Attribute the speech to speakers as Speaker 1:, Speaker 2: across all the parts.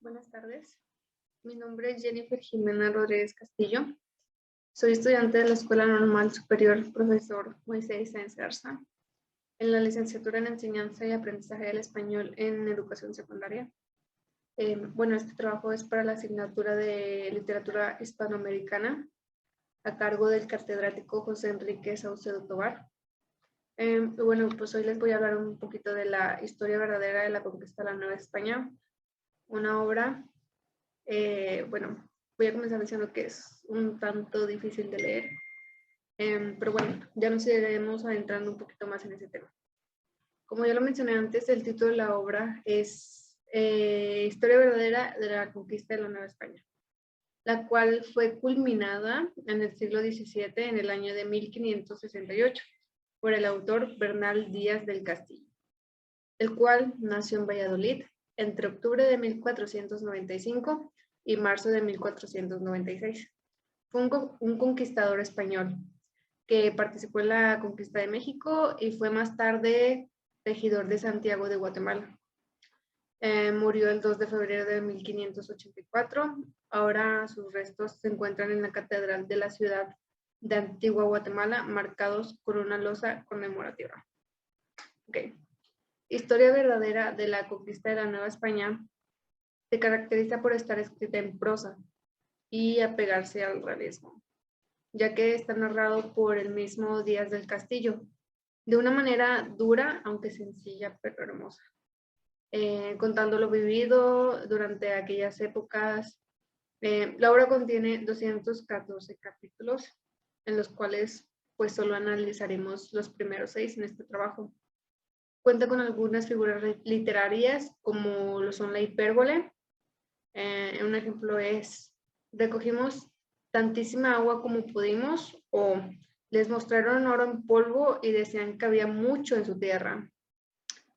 Speaker 1: Buenas tardes. Mi nombre es Jennifer Jimena Rodríguez Castillo. Soy estudiante de la Escuela Normal Superior Profesor Moisés Sáenz Garza, en la licenciatura en Enseñanza y Aprendizaje del Español en Educación Secundaria. Este trabajo es para la asignatura de Literatura Hispanoamericana, a cargo del catedrático José Enrique Saucedo Tovar. Pues hoy les voy a hablar un poquito de la historia verdadera de la conquista de la Nueva España, una obra. Voy a comenzar diciendo que es un tanto difícil de leer, pero bueno, ya nos iremos adentrando un poquito más en ese tema. Como ya lo mencioné antes, el título de la obra es Historia verdadera de la conquista de la Nueva España, la cual fue culminada en el siglo XVII, en el año de 1568, por el autor Bernal Díaz del Castillo, el cual nació en Valladolid entre octubre de 1495 y marzo de 1496. Fue un conquistador español que participó en la conquista de México y fue más tarde regidor de Santiago de Guatemala. Murió el 2 de febrero de 1584. Ahora sus restos se encuentran en la catedral de la ciudad de Antigua Guatemala, marcados con una losa conmemorativa. Okay. Historia verdadera de la conquista de la Nueva España se caracteriza por estar escrita en prosa y apegarse al realismo, ya que está narrado por el mismo Díaz del Castillo, de una manera dura, aunque sencilla, pero hermosa, contando lo vivido durante aquellas épocas. La obra contiene 214 capítulos, en los cuales pues solo analizaremos los primeros 6 en este trabajo. Cuenta con algunas figuras literarias, como lo son la hipérbole. Un ejemplo es: recogimos tantísima agua como pudimos, o les mostraron oro en polvo y decían que había mucho en su tierra.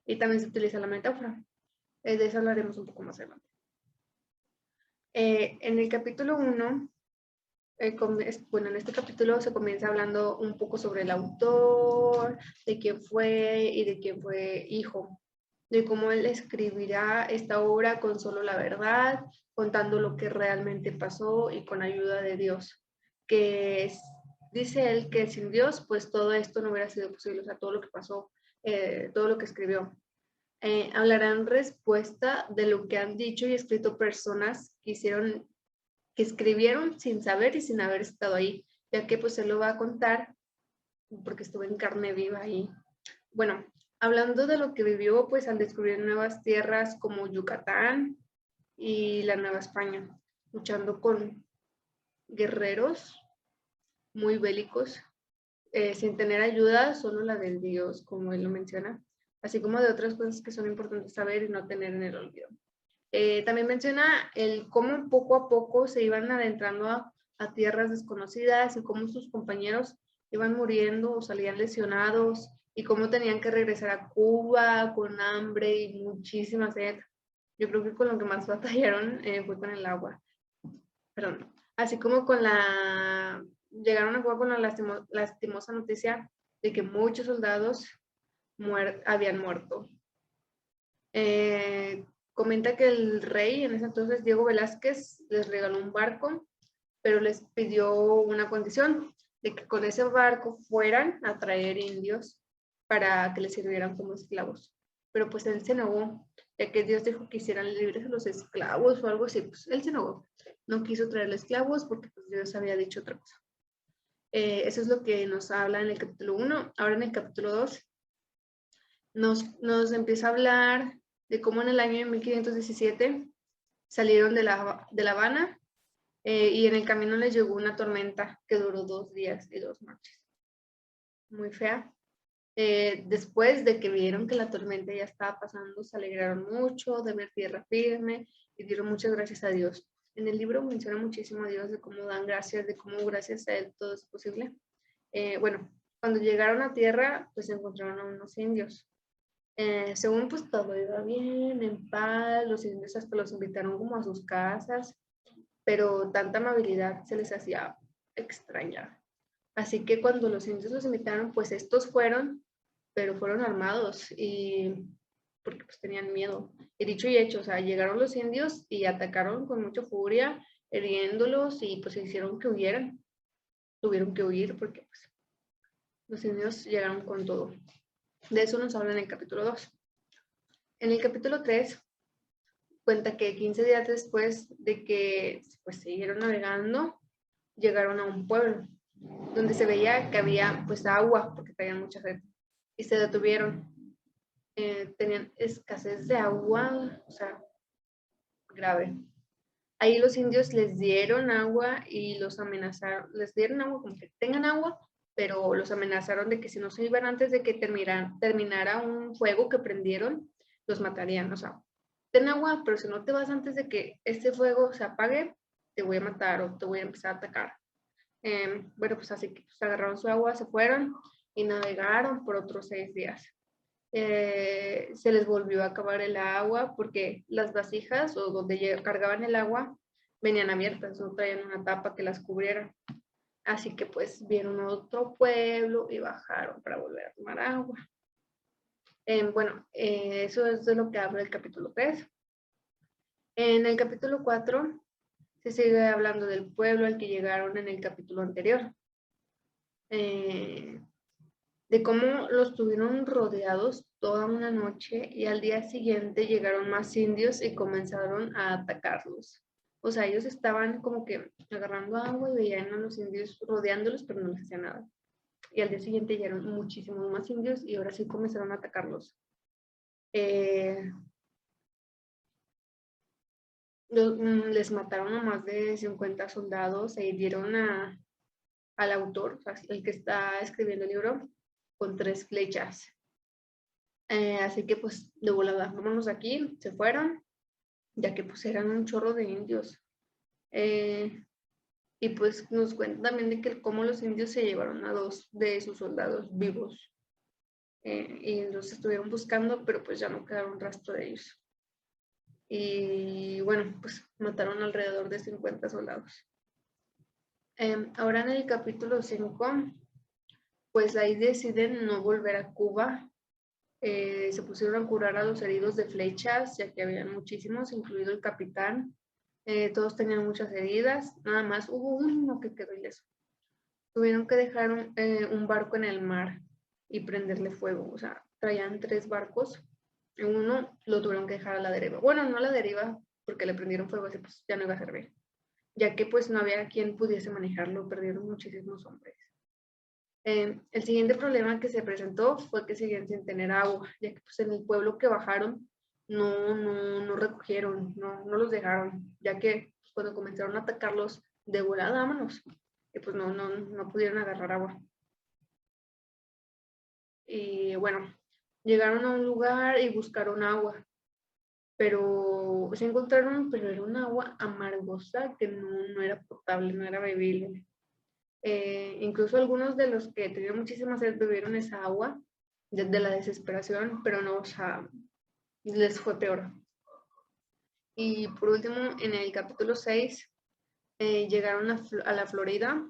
Speaker 1: Y también se utiliza la metáfora. De eso hablaremos un poco más adelante. En el capítulo 1, en este capítulo se comienza hablando un poco sobre el autor, de quién fue y de quién fue hijo, de cómo él escribirá esta obra con solo la verdad, contando lo que realmente pasó y con ayuda de Dios, dice él que sin Dios pues todo esto no hubiera sido posible, o sea, todo lo que pasó, todo lo que escribió. Hablará en respuesta de lo que han dicho y escrito personas que escribieron sin saber y sin haber estado ahí, ya que pues él lo va a contar porque estuvo en carne viva ahí. Bueno, hablando de lo que vivió, pues al descubrir nuevas tierras como Yucatán y la Nueva España, luchando con guerreros muy bélicos, sin tener ayuda, solo la del Dios, como él lo menciona, así como de otras cosas que son importantes saber y no tener en el olvido. También menciona el cómo poco a poco se iban adentrando a tierras desconocidas y cómo sus compañeros iban muriendo o salían lesionados y cómo tenían que regresar a Cuba con hambre y muchísima sed. Yo creo que con lo que más batallaron fue con el agua. Perdón. Así como llegaron a Cuba con la lastimosa noticia de que muchos soldados habían muerto. Comenta que el rey, en ese entonces Diego Velázquez, les regaló un barco, pero les pidió una condición, de que con ese barco fueran a traer indios para que les sirvieran como esclavos. Pero pues él se negó, ya que Dios dijo que hicieran libres a los esclavos o algo así, pues él se negó. No quiso traerle esclavos porque pues, Dios había dicho otra cosa. Eso es lo que nos habla en el capítulo 1. Ahora en el capítulo 2 nos empieza a hablar de cómo en el año de 1517 salieron de La Habana y en el camino les llegó una tormenta que duró 2 días y 2 noches. Muy fea. Después de que vieron que la tormenta ya estaba pasando, se alegraron mucho de ver tierra firme y dieron muchas gracias a Dios. En el libro menciona muchísimo a Dios de cómo dan gracias, de cómo gracias a Él todo es posible. Cuando llegaron a tierra, pues encontraron a unos indios. Según pues todo iba bien, en paz, los indios hasta los invitaron como a sus casas, pero tanta amabilidad se les hacía extraña. Así que cuando los indios los invitaron, pues estos fueron, pero fueron armados y porque pues tenían miedo Y dicho y hecho, o sea, llegaron los indios y atacaron con mucha furia, hiriéndolos y pues hicieron que huyeran. Tuvieron que huir porque pues, los indios llegaron con todo. De eso nos habla en el capítulo 2. En el capítulo 3 cuenta que 15 días después de que pues siguieron navegando, llegaron a un pueblo donde se veía que había pues agua porque traían mucha sed y se detuvieron. Tenían escasez de agua, o sea, grave. Ahí los indios les dieron agua y los amenazaron, les dieron agua como que tengan agua, pero los amenazaron de que si no se iban antes de que terminara un fuego que prendieron, los matarían. O sea, ten agua, pero si no te vas antes de que este fuego se apague, te voy a matar o te voy a empezar a atacar. Bueno, pues así que pues, agarraron su agua, se fueron y navegaron por otros 6 días. Se les volvió a acabar el agua porque las vasijas o donde cargaban el agua venían abiertas, no traían una tapa que las cubriera. Así que pues vieron otro pueblo y bajaron para volver a tomar agua. Eso es de lo que habla el capítulo 3. En el capítulo 4 se sigue hablando del pueblo al que llegaron en el capítulo anterior. De cómo los tuvieron rodeados toda una noche y al día siguiente llegaron más indios y comenzaron a atacarlos. O sea, ellos estaban como que agarrando agua y veían a los indios rodeándolos, pero no les hacía nada. Y al día siguiente llegaron muchísimos más indios y ahora sí comenzaron a atacarlos. Les mataron a más de 50 soldados e hirieron al autor, o sea, el que está escribiendo el libro, con 3 flechas. Así que pues de volada, vámonos aquí, se fueron, ya que pues eran un chorro de indios. Y pues nos cuentan también de que cómo los indios se llevaron a 2 de sus soldados vivos. Y los estuvieron buscando, pero pues ya no quedaron rastro de ellos. Y bueno, pues mataron alrededor de 50 soldados. Ahora en el capítulo 5, pues ahí deciden no volver a Cuba. Se pusieron a curar a los heridos de flechas, ya que habían muchísimos, incluido el capitán. Todos tenían muchas heridas, nada más hubo uno que quedó ileso. Tuvieron que dejar un barco en el mar y prenderle fuego, o sea, traían 3 barcos, uno lo tuvieron que dejar a la deriva. Bueno, no a la deriva, porque le prendieron fuego, así pues ya no iba a servir, ya que pues no había quien pudiese manejarlo, perdieron muchísimos hombres. El siguiente problema que se presentó fue que seguían sin tener agua, ya que pues, en el pueblo que bajaron no recogieron, no los dejaron, ya que cuando comenzaron a atacarlos de volada, vámonos, y pues no pudieron agarrar agua. Y bueno, llegaron a un lugar y buscaron agua, pero se encontraron, pero era un agua amargosa que no era potable, no era bebible. Incluso algunos de los que tenían muchísima sed bebieron esa agua desde la desesperación, pero no, o sea, les fue peor. Y por último, en el capítulo 6, llegaron a la Florida,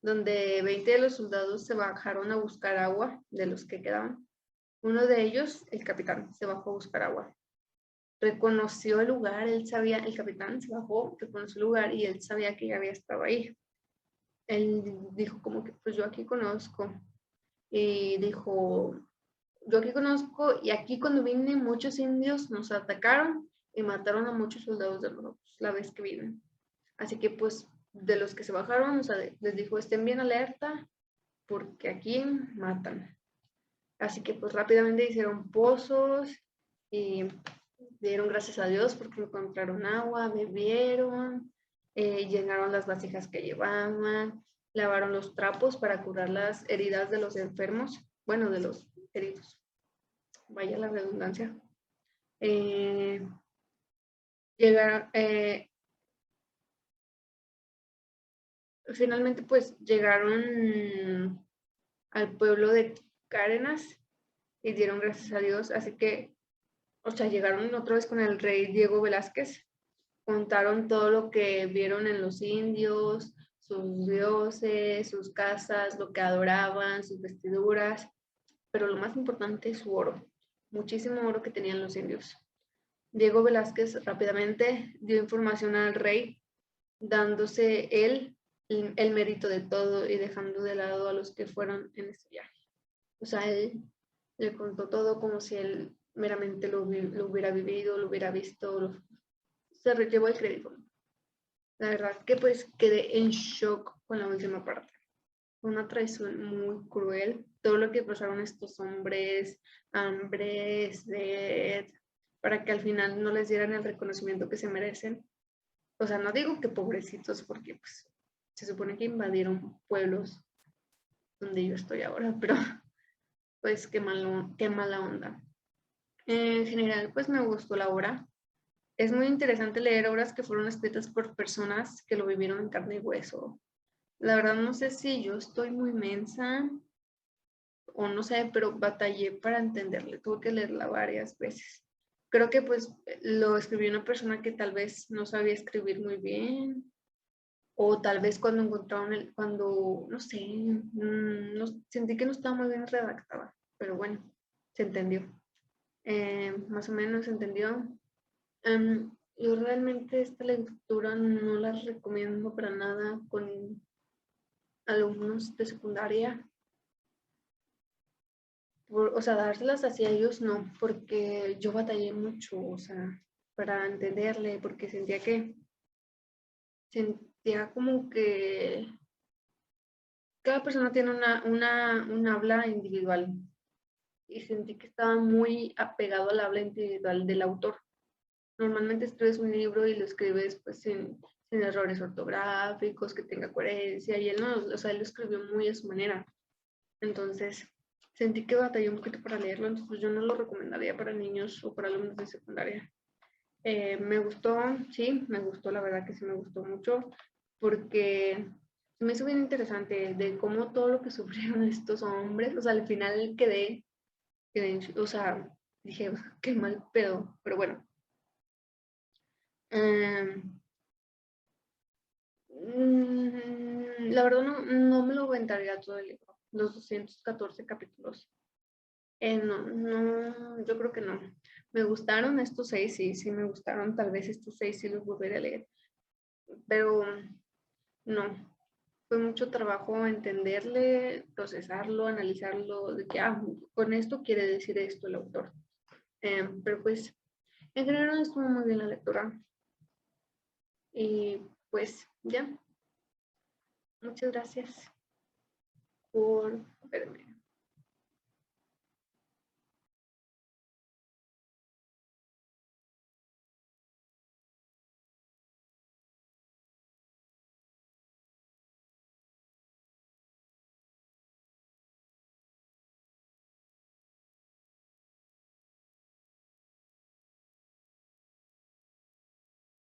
Speaker 1: donde 20 de los soldados se bajaron a buscar agua de los que quedaban. Uno de ellos, el capitán, se bajó a buscar agua. Reconoció el lugar, él sabía, el capitán se bajó, reconoció el lugar y él sabía que ya había estado ahí. Él dijo como que, pues yo aquí conozco. Y dijo, yo aquí conozco y aquí cuando vine muchos indios nos atacaron y mataron a muchos soldados de nosotros la vez que vienen. Así que pues de los que se bajaron, o sea, les dijo, estén bien alerta porque aquí matan. Así que pues rápidamente hicieron pozos y dieron gracias a Dios porque encontraron agua, bebieron, llenaron las vasijas que llevaban, lavaron los trapos para curar las heridas de los enfermos, bueno, de los heridos. Vaya la redundancia. Finalmente pues llegaron al pueblo de Cárdenas y dieron gracias a Dios, así que, o sea, llegaron otra vez con el rey Diego Velázquez, contaron todo lo que vieron en los indios, sus dioses, sus casas, lo que adoraban, sus vestiduras, pero lo más importante es su oro, muchísimo oro que tenían los indios. Diego Velázquez rápidamente dio información al rey, dándose él el mérito de todo y dejando de lado a los que fueron en este viaje. O sea, él le contó todo como si él meramente lo hubiera vivido, lo hubiera visto, se llevó el crédito. La verdad que pues quedé en shock con la última parte. Fue una traición muy cruel. Todo lo que pasaron estos hombres, hambre, sed, para que al final no les dieran el reconocimiento que se merecen. O sea, no digo que pobrecitos, porque pues se supone que invadieron pueblos donde yo estoy ahora, pero pues qué mala onda. En general, pues me gustó la obra. Es muy interesante leer obras que fueron escritas por personas que lo vivieron en carne y hueso. La verdad no sé si yo estoy muy mensa o no sé, pero batallé para entenderle. Tuve que leerla varias veces. Creo que pues lo escribió una persona que tal vez no sabía escribir muy bien, o tal vez cuando encontraron cuando, no sé, no, sentí que no estaba muy bien redactada, pero bueno, se entendió. Más o menos se entendió. Yo realmente esta lectura no la recomiendo para nada con alumnos de secundaria. O sea, dárselas así a ellos no, porque yo batallé mucho, o sea, para entenderle, porque sentía como que cada persona tiene un habla individual y sentí que estaba muy apegado al habla individual del autor. Normalmente escribes un libro y lo escribes pues sin errores ortográficos, que tenga coherencia, y él no, o sea, él lo escribió muy a su manera. Entonces, sentí que batallé un poquito para leerlo, entonces yo no lo recomendaría para niños o para alumnos de secundaria. Me gustó, sí, me gustó, la verdad que sí me gustó mucho, porque me hizo bien interesante de cómo todo lo que sufrieron estos hombres, o sea, al final o sea, dije, qué mal pedo, pero bueno. La verdad no me lo aventaría todo el libro, los 214 capítulos. No, yo creo que no. Me gustaron estos 6, sí me gustaron. Tal vez estos 6 sí los volveré a leer. Pero no. Fue mucho trabajo entenderle, procesarlo, analizarlo, de que con esto quiere decir esto el autor. Pero pues, en general estuvo muy bien la lectura. Y pues, ya. Muchas gracias por verme.